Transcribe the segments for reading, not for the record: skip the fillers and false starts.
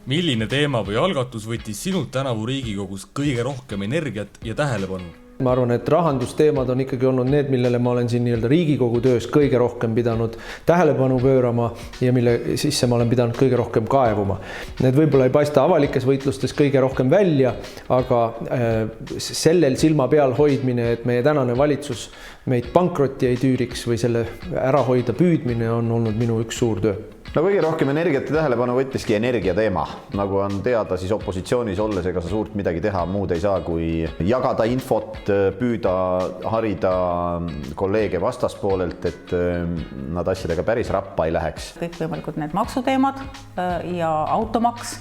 Milline teema või algatus võttis sinult tänavu Riigikogus kõige rohkem energiat ja tähelepanu? Ma arvan, et rahandusteemad on ikkagi olnud need, millele ma olen siin nii-öelda Riigikogu töös kõige rohkem pidanud tähelepanu pöörama ja mille sisse ma olen pidanud kõige rohkem kaevuma. Need võib-olla ei paista avalikes võitlustes kõige rohkem välja, aga sellel silma peal hoidmine, et meie tänane valitsus meid pankrotti ei tüüriks või selle ära hoida püüdmine on olnud minu üks suur töö. No kõige rohkem energiat ja tähelepanu võttiski energiateema. Nagu on teada, siis opositsioonis olles ega sa suurt midagi teha muud ei saa, kui jagada infot, püüda harida kolleege vastaspoolelt, et nad asjadega päris rappa ei läheks. Kõik võimalikud need maksuteemad ja automaks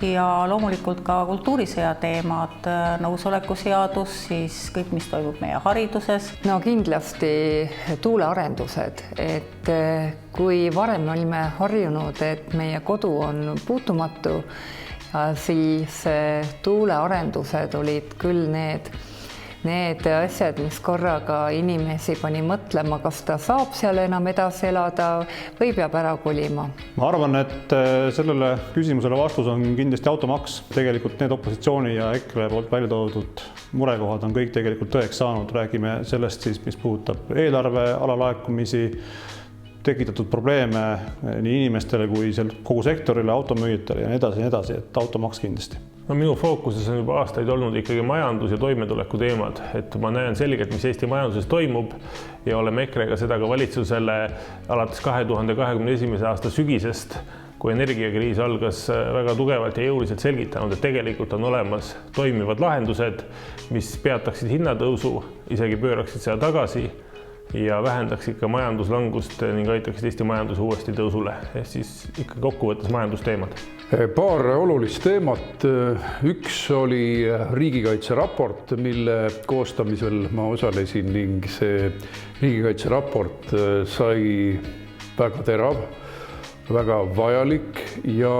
ja loomulikult ka kultuurisõja teemad, nõusoleku-seadus, siis kõik, mis toimub meie hariduses. No kindlasti tuulearendused, et kui varem olime harjunud, et meie kodu on puutumatu, siis tuulearendused olid küll need asjad, mis korraga inimesi pani mõtlema, kas ta saab seal enam edasi elada või peab ära kolima. Ma arvan, et sellele küsimusele vastus on kindlasti automaks. Tegelikult need opositsiooni ja EKRE poolt välja toodud murekohad on kõik tegelikult tõeks saanud. Räägime sellest siis, mis puudutab eelarve alalaekumisi, tekitatud probleeme nii inimestele kui kogu sektorile, automüüjatele ja nii edasi, et automaks kindlasti. No minu fookuses on juba aastaid olnud ikkagi majandus- ja toimetuleku teemad, et ma näen selgelt, mis Eesti majanduses toimub ja oleme EKRE-ga seda ka valitsusele alates 2021. aasta sügisest, kui energiakriis algas väga tugevalt ja jõuliselt selgitanud, et tegelikult on olemas toimivad lahendused, mis peataksid hinnatõusu, isegi pööraksid seda tagasi ja vähendaksid ka majanduslangust ning aitaksid Eesti majanduse uuesti tõusule. Ehk siis ikka kokkuvõttes majandusteemad. Paar olulist teemat. Üks oli riigikaitseraport, mille koostamisel ma osalesin ning see riigikaitseraport sai väga terav, väga vajalik ja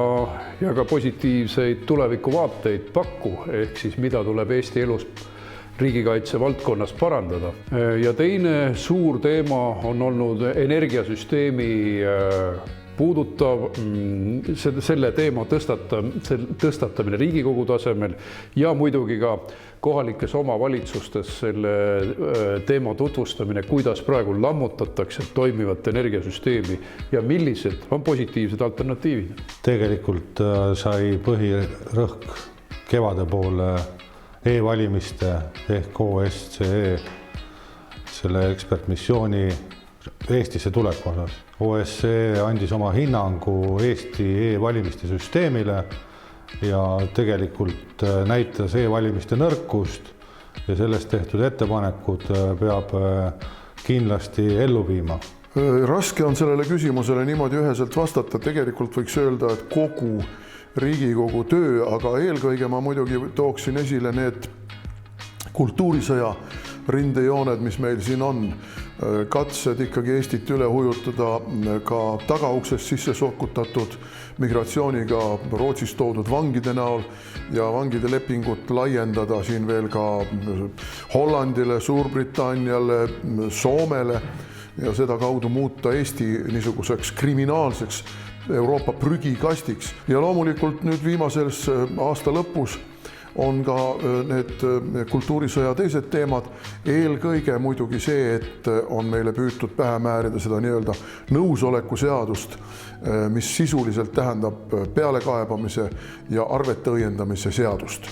ka positiivseid tulevikuvaateid pakku, ehk siis mida tuleb Eesti elus riigikaitse valdkonnas parandada. Ja teine suur teema on olnud energiasüsteemi puudutav, selle teema tõstatamine Riigikogu tasemel ja muidugi ka kohalikes omavalitsustes selle teema tutvustamine, kuidas praegu lammutatakse toimivat energiasüsteemi ja millised on positiivsed alternatiivid. Tegelikult sai põhirõhk kevade poole e-valimiste ehk OSCE selle ekspertmissiooni Eestisse tuleku osas. OSCE andis oma hinnangu Eesti e-valimiste süsteemile ja tegelikult näitas e-valimiste nõrkust ja sellest tehtud ettepanekud peab kindlasti ellu viima. Raske on sellele küsimusele niimoodi üheselt vastata. Tegelikult võiks öelda, et kogu Riigikogu töö, aga eelkõige ma muidugi tooksin esile need kultuurisõja rindejooned, mis meil siin on. Katsed ikkagi Eestit üle hujutada ka tagauksest sisse sokutatud migratsiooniga Rootsist toodud vangide näol ja vangide lepingut laiendada siin veel ka Hollandile, Suurbritanniale, Soomele ja seda kaudu muuta Eesti niisuguseks kriminaalseks Euroopa prügikastiks. Ja loomulikult nüüd viimases aasta lõpus on ka need kultuurisõja teised teemad. Eelkõige muidugi see, et on meile püütud pähe määrida seda nii-öelda nõusoleku seadust, mis sisuliselt tähendab pealekaebamise ja arvete õiendamise seadust.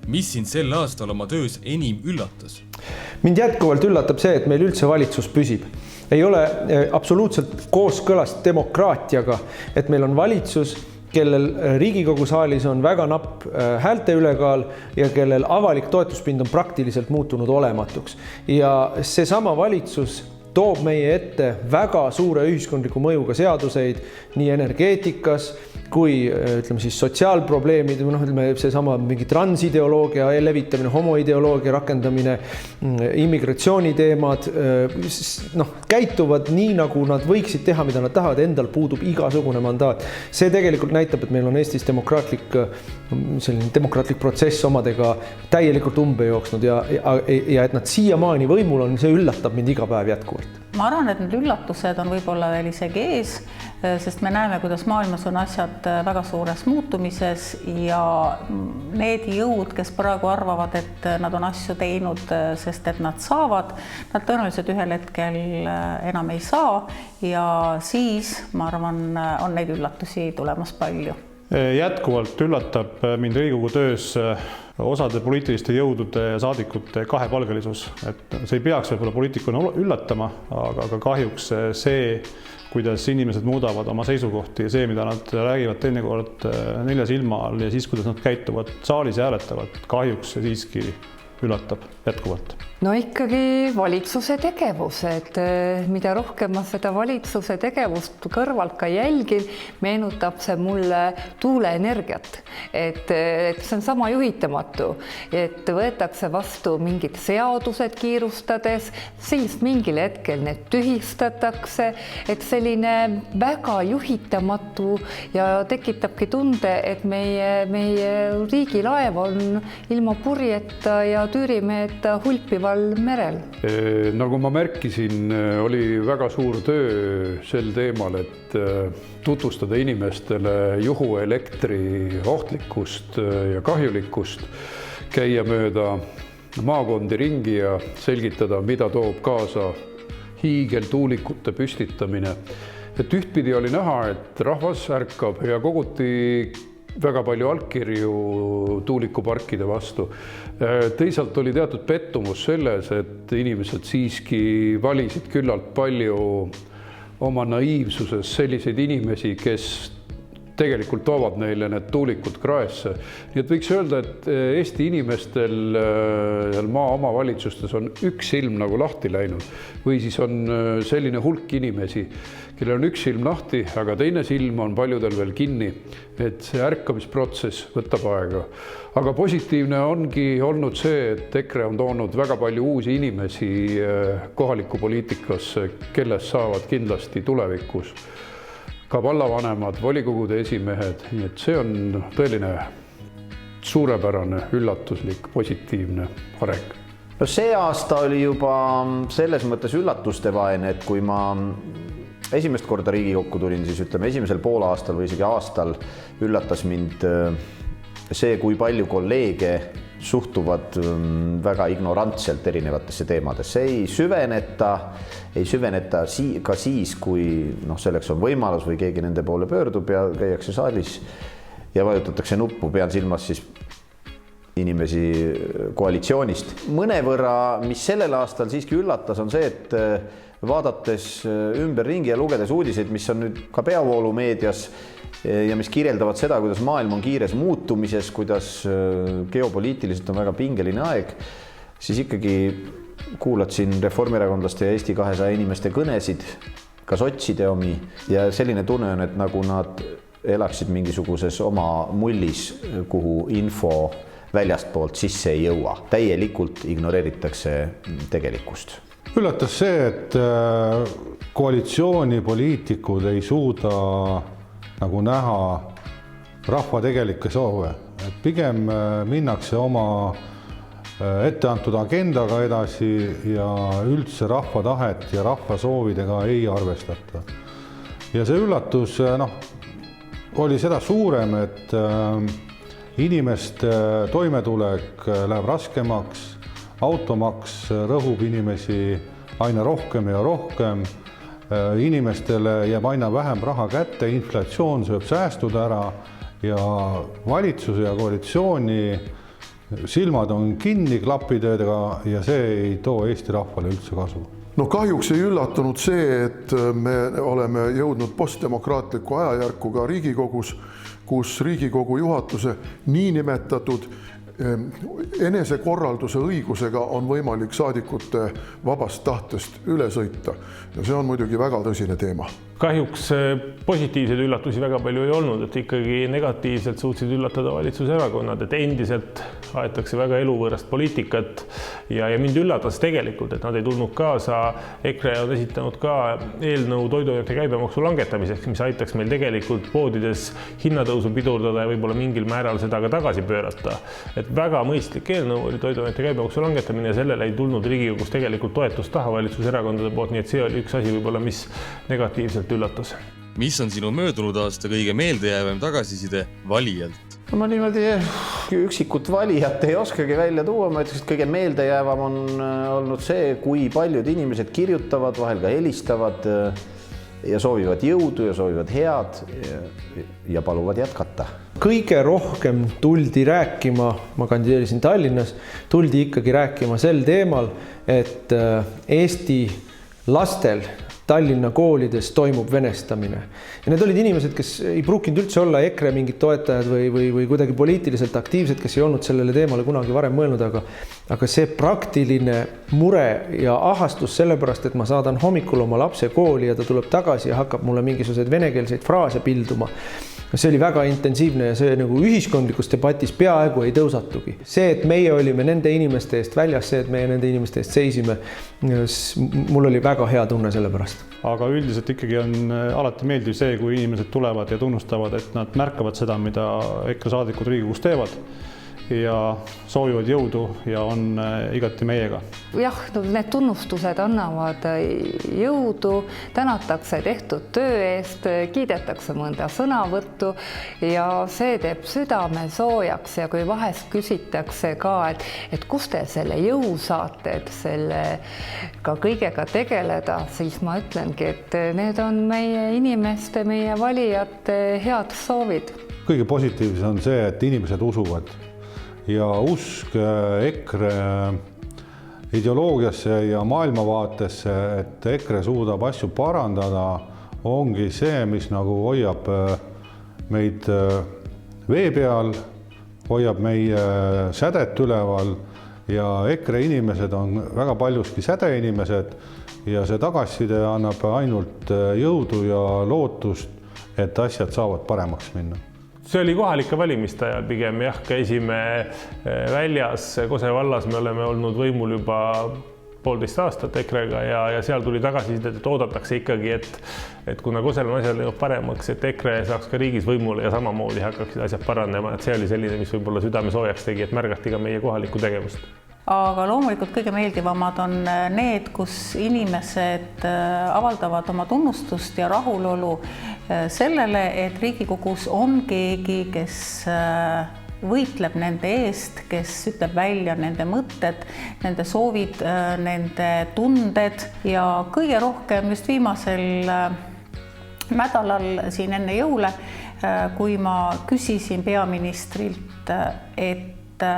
Mis sind sel aastal oma töös enim üllatas? Mind jätkuvalt üllatab see, et meil üldse valitsus püsib. Ei ole absoluutselt kooskõlas demokraatiaga, et meil on valitsus, kellel Riigikogu saalis on väga napp häälte ülekaal ja kellel avalik toetuspind on praktiliselt muutunud olematuks. Ja seesama valitsus toob meie ette väga suure ühiskondliku mõjuga seaduseid nii energeetikas kui ütleme siis sotsiaalprobleemid, seesama mingi transideoloogia levitamine, homoideoloogia rakendamine, immigratsiooniteemad, käituvad nii, nagu nad võiksid teha, mida nad tahavad, endal puudub igasugune mandaat. See tegelikult näitab, et meil on Eestis demokraatlik protsess omadega täielikult umbe jooksnud ja et nad siiamaani võimul on, see üllatab mind iga päev jätkuvalt. ma arvan, et need üllatused on võib-olla veel isegi ees, sest me näeme, kuidas maailmas on asjad väga suures muutumises ja need jõud, kes praegu arvavad, et nad on asju teinud, sest et nad saavad, nad tõenäoliselt ühel hetkel enam ei saa ja siis, ma arvan, on neid üllatusi tulemas palju. Jätkuvalt üllatab mind Riigikogu töös osade poliitiliste jõudude ja saadikute kahepalgelisus. Et see ei peaks võib-olla poliitikuna üllatama, aga kahjuks see, kuidas inimesed muudavad oma seisukohti ja see, mida nad räägivad teinekord nelja silma all ja siis, kuidas nad käituvad saalis ja hääletavad, kahjuks see siiski üllatab jätkuvalt. No ikkagi valitsuse tegevus, et mida rohkem ma seda valitsuse tegevust kõrvalt ka jälgin, meenutab see mulle tuuleenergiat, et see on sama juhitamatu, et võetakse vastu mingid seadused kiirustades, siis mingil hetkel need tühistatakse, et selline väga juhitamatu ja tekitabki tunde, et meie riigilaev on ilma purjeta ja tüürimeeta hulpival merel. Nagu ma märkisin, oli väga suur töö sel teemal, et tutvustada inimestele juhuelektri ohtlikkust ja kahjulikkust, käia mööda maakondi ringi ja selgitada, mida toob kaasa hiigeltuulikute püstitamine. Et ühtpidi oli näha, et rahvas ärkab ja koguti väga palju allkirju tuulikuparkide vastu. Teisalt oli teatud pettumus selles, et inimesed siiski valisid küllalt palju oma naiivsuses selliseid inimesi, kes tegelikult toovad neile need tuulikud kraesse. Nii et võiks öelda, et Eesti inimestel maa omavalitsustes on üks silm nagu lahti läinud või siis on selline hulk inimesi, kellel on üks silm lahti, aga teine silm on paljudel veel kinni, et see ärkamisprotsess võtab aega. Aga positiivne ongi olnud see, et EKRE on toonud väga palju uusi inimesi kohalikku poliitikasse, kellest saavad kindlasti tulevikus ka vallavanemad, volikogude esimehed, nii et see on tõeline suurepärane, üllatuslik, positiivne areng. No see aasta oli juba selles mõttes üllatustevaene, et kui ma esimest korda Riigikokku tulin, siis ütleme esimesel poolaastal või isegi aastal üllatas mind see, kui palju kolleege suhtuvad väga ignorantselt erinevatesse teemadesse. Ei süveneta ka siis, kui selleks on võimalus või keegi nende poole pöördub ja käiakse saalis ja vajutatakse nuppu, pean silmas siis inimesi koalitsioonist. Mõnevõrra, mis sellel aastal siiski üllatas, on see, et vaadates ümberringi ja lugedes uudiseid, mis on nüüd ka peavoolumeedias ja mis kirjeldavad seda, kuidas maailm on kiires muutumises, kuidas geopoliitiliselt on väga pingeline aeg, siis ikkagi kuulad siin reformierakondlaste ja Eesti 200 inimeste kõnesid, ka sotside omi ja selline tunne on, et nagu nad elaksid mingisuguses oma mullis, kuhu info väljastpoolt sisse ei jõua. Täielikult ignoreeritakse tegelikkust. Üllatas see, et koalitsioonipoliitikud ei suuda nagu näha rahva tegelikke soove. Et pigem minnakse oma etteantud agendaga edasi ja üldse rahva tahet ja rahva soovidega ei arvestata. Ja see üllatus oli seda suurem, et inimeste toimetulek läheb raskemaks, automaks rõhub inimesi aina rohkem ja rohkem, inimestele jääb aina vähem raha kätte, inflatsioon sööb säästud ära ja valitsuse ja koalitsiooni silmad on kinni klappidega ja see ei too Eesti rahvale üldse kasu. No kahjuks ei üllatunud see, et me oleme jõudnud postdemokraatliku ajajärku ka Riigikogus, kus Riigikogu juhatuse niinimetatud enesekorralduse õigusega on võimalik saadikute vabast tahtest üle sõita. Ja see on muidugi väga tõsine teema. kahjuks positiivseid üllatusi väga palju ei olnud, et ikkagi negatiivselt suutsid üllatada valitsuserakonnad, et endiselt aetakse väga eluvõõrast poliitikat ja mind üllatas tegelikult, et nad ei tulnud kaasa. EKRE on esitanud ka eelnõu toiduainete käibemaksu langetamiseks, mis aitaks meil tegelikult poodides hinnatõusu pidurdada ja võib-olla mingil määral seda ka tagasi pöörata. Et väga mõistlik eelnõu oli toiduainete käibemaksu langetamine ja sellele ei tulnud Riigikogus tegelikult toetust taha valitsuserakondade poolt, nii et see oli üks asi võib-olla, mis negatiivselt üllatus. Mis on sinu möödunud aasta kõige meeldejäävam tagasiside valijalt? Ma niimoodi üksikut valijat ei oskagi välja tuua, ma ütleks, et kõige meeldejäävam on olnud see, kui paljud inimesed kirjutavad, vahel ka helistavad ja soovivad jõudu ja soovivad head ja paluvad jätkata. Kõige rohkem tuldi rääkima, ma kandideerisin Tallinnas, tuldi ikkagi rääkima sel teemal, et Eesti lastel Tallinna koolides toimub venestamine. Ja need olid inimesed, kes ei pruukinud üldse olla EKRE mingid toetajad või kuidagi poliitiliselt aktiivsed, kes ei olnud sellele teemale kunagi varem mõelnud, aga see praktiline mure ja ahastus sellepärast, et ma saadan hommikul oma lapse kooli ja ta tuleb tagasi ja hakkab mulle mingisuguseid venekeelseid fraase pilduma. See oli väga intensiivne ja see nagu ühiskondlikus debatis peaaegu ei tõusatugi. See, et meie olime nende inimeste eest väljas, see, et meie nende inimeste eest seisime, mul oli väga hea tunne selle pärast. Aga üldiselt ikkagi on alati meeldiv see, kui inimesed tulevad ja tunnustavad, et nad märkavad seda, mida EKRE saadikud Riigikogus teevad ja soovivad jõudu ja on igati meiega. Jah, need tunnustused annavad jõudu, tänatakse tehtud töö eest, kiidetakse mõnda sõnavõttu ja see teeb südame soojaks ja kui vahest küsitakse ka, et kust te selle jõu saate, et selle ka kõigega tegeleda, siis ma ütlengi, et need on meie inimeste, meie valijate head soovid. Kõige positiivsem on see, et inimesed usuvad ja usk EKRE ideoloogiasse ja maailmavaatesse, et EKRE suudab asju parandada, ongi see, mis nagu hoiab meid vee peal, hoiab meie sädet üleval ja EKRE inimesed on väga paljuski sädeinimesed ja see tagasiside annab ainult jõudu ja lootust, et asjad saavad paremaks minna. See oli kohalike valimiste ajal pigem jah, käisime väljas Kose vallas, me oleme olnud võimul juba 1,5 aastat EKRE-ga ja seal tuli tagasiside, et oodatakse ikkagi, et kuna Kosel on asjad läinud paremaks, et EKRE saaks ka riigis võimule ja samamoodi hakkaksid asjad parandama, et see oli selline, mis võib-olla südame soojaks tegi, et märgati ka meie kohalikku tegevust. Aga loomulikult kõige meeldivamad on need, kus inimesed avaldavad oma tunnustust ja rahulolu sellele, et Riigikogus on keegi, kes võitleb nende eest, kes ütleb välja nende mõtted, nende soovid, nende tunded ja kõige rohkem just viimasel nädalal siin enne jõule, kui ma küsisin peaministrilt, et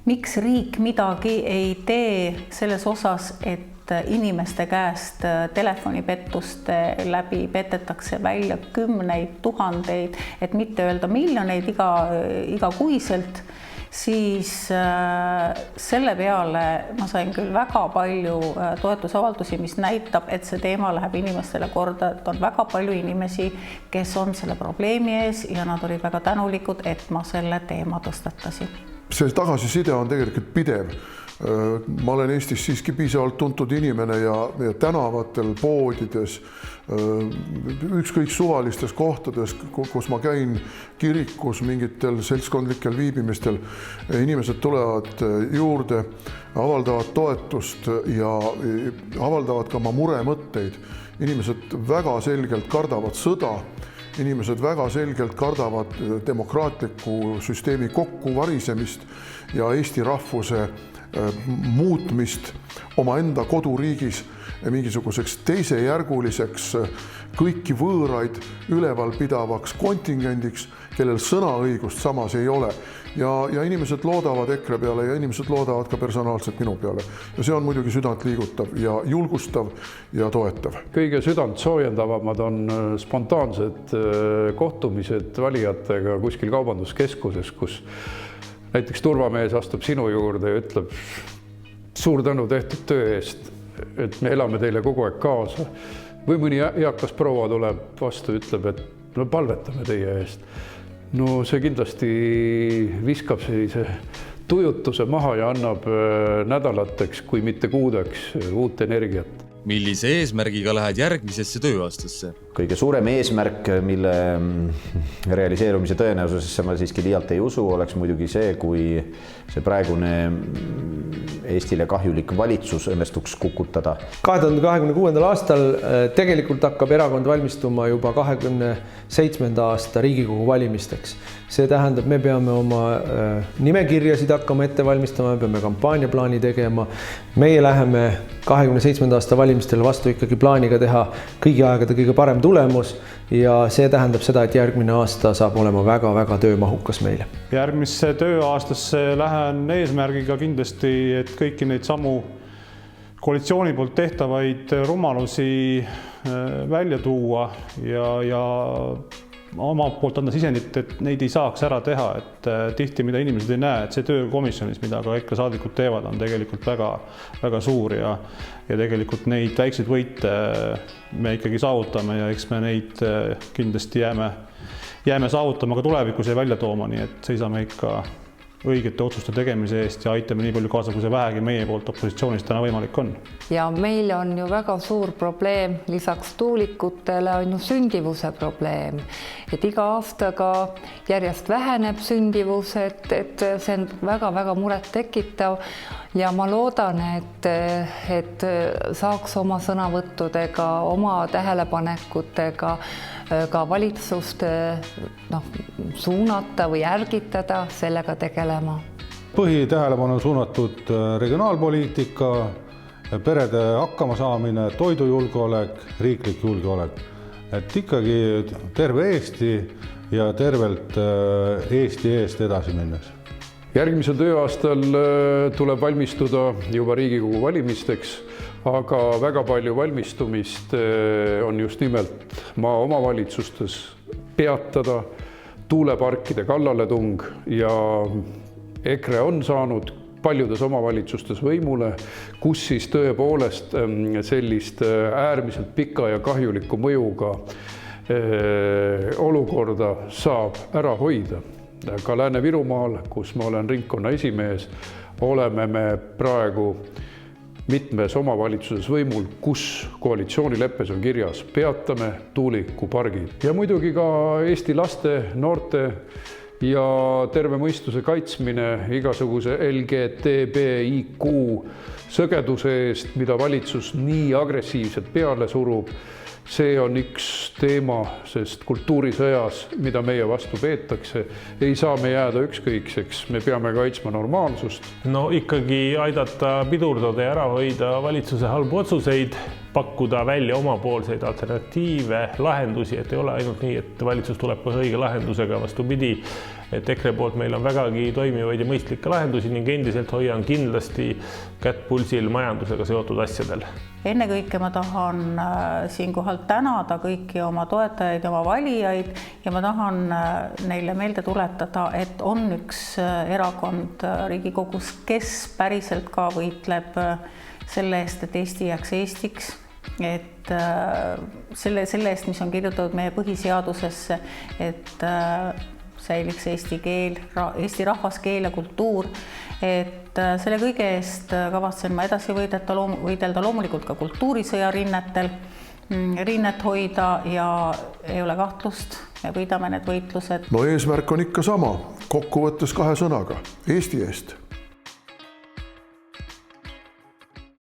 miks riik midagi ei tee selles osas, et inimeste käest telefonipettuste läbi petetakse välja 10 000, et mitte öelda miljoneid igakuiselt, siis selle peale ma sain küll väga palju toetusavaldusi, mis näitab, et see teema läheb inimestele korda, et on väga palju inimesi, kes on selle probleemi ees ja nad olid väga tänulikud, et ma selle teema tõstatasin. See tagasiside on tegelikult pidev. Ma olen Eestis siiski piisavalt tuntud inimene ja tänavatel, poodides, ükskõik suvalistes kohtades, kus ma käin kirikus mingitel seltskondlikel viibimistel, inimesed tulevad juurde, avaldavad toetust ja avaldavad ka oma muremõtteid. Inimesed väga selgelt kardavad sõda. Inimesed väga selgelt kardavad demokraatliku süsteemi kokkuvarisemist ja Eesti rahvuse muutmist omaenda koduriigis mingisuguseks teisejärguliseks, kõiki võõraid üleval pidavaks kontingendiks, kellel sõnaõigust samas ei ole. Ja inimesed loodavad EKRE peale ja inimesed loodavad ka personaalselt minu peale. Ja see on muidugi südant liigutav ja julgustav ja toetav. Kõige südant soojendavamad on spontaansed kohtumised valijatega kuskil kaubanduskeskuses, kus näiteks turvamees astub sinu juurde ja ütleb suur tänu tehtud töö eest, et me elame teile kogu aeg kaasa. või mõni eakas proua tuleb vastu, ütleb, et no palvetame teie eest. No see kindlasti viskab sellise tujutuse maha ja annab nädalateks, kui mitte kuudeks uut energiat. Millise eesmärgiga lähed järgmisesse tööaastasse? Kõige suurem eesmärk, mille realiseerumise tõenäosusesse ma siiski liialt ei usu, oleks muidugi see, kui see praegune Eestile kahjulik valitsus õnnestuks kukutada. 2026. aastal tegelikult hakkab erakond valmistuma juba 27. aasta Riigikogu valimisteks. See tähendab, me peame oma nimekirjasid hakkama ette valmistama, me peame kampaaniaplaani tegema. Meie läheme 27. aasta valimistele vastu ikkagi plaaniga teha kõigi aegade kõige parem tulemus ja see tähendab seda, et järgmine aasta saab olema väga-väga töömahukas meile. Järgmisse tööaastasse lähen eesmärgiga kindlasti, et kõiki neid samu koalitsiooni poolt tehtavaid rumalusi välja tuua ja oma poolt anda sisendit, et neid ei saaks ära teha, et tihti, mida inimesed ei näe, et see töö komisjonis, mida ka EKRE saadikud teevad, on tegelikult väga suur ja tegelikult neid väikseid võite me ikkagi saavutame ja eks me neid kindlasti jääme saavutama ka tulevikus ja välja tooma, nii et seisame ikka õigete otsuste tegemise eest ja aitame nii palju kaasa, kui see vähegi meie poolt opositsioonis täna võimalik on. Ja meil on ju väga suur probleem, lisaks tuulikutele on ju sündivuse probleem. Et iga aastaga järjest väheneb sündivus, et see on väga-väga muret tekitav ja ma loodan, et saaks oma sõnavõttudega, oma tähelepanekutega ka valitsust suunata või ärgitada sellega tegelema. Põhitähelepanu on suunatud regionaalpoliitika, perede hakkamasaamine, toidujulgeolek, riiklik julgeolek. Et ikkagi terve Eesti ja tervelt Eesti eest edasi minnes. Järgmisel tööaastal tuleb valmistuda juba Riigikogu valimisteks, aga väga palju valmistumist on just nimelt maa omavalitsustes peatada, tuuleparkide kallaletung ja EKRE on saanud paljudes omavalitsustes võimule, kus siis tõepoolest sellist äärmiselt pika ja kahjuliku mõjuga olukorda saab ära hoida. Ka Lääne-Virumaal, kus ma olen ringkonna esimees, oleme me praegu mitmes omavalitsuses võimul, kus koalitsioonileppes on kirjas peatame tuulikupargid. Ja muidugi ka Eesti laste, noorte ja terve mõistuse kaitsmine igasuguse LGTBIQ sõgeduse eest, mida valitsus nii agressiivselt peale surub. See on üks teema, sest kultuurisõjas, mida meie vastu peetakse, ei saa me jääda ükskõikseks, me peame kaitsma normaalsust. No ikkagi aidata pidurdada ja ära hoida valitsuse halbu otsuseid, pakkuda välja omapoolseid alternatiive, lahendusi, et ei ole ainult nii, et valitsus tuleb kohe õige lahendusega, vastupidi, et EKRE poolt meil on vägagi toimivaid ja mõistlikke lahendusi ning endiselt hoian kindlasti kätt pulsil majandusega seotud asjadel. Ennekõike ma tahan siinkohal tänada kõiki oma toetajaid ja oma valijaid ja ma tahan neile meelde tuletada, et on üks erakond Riigikogus, kes päriselt ka võitleb selle eest, et Eesti jääks Eestiks, et selle eest, mis on kirjutatud meie põhiseadusesse, et säiliks eesti keel, eesti rahvaskeel ja kultuur, et selle kõige eest kavatsen ma edasi võidelda loomulikult ka kultuurisõja rinnet hoida ja ei ole kahtlust, me võidame need võitlused. No eesmärk on ikka sama, kokkuvõttes 2 sõnaga, Eesti eest.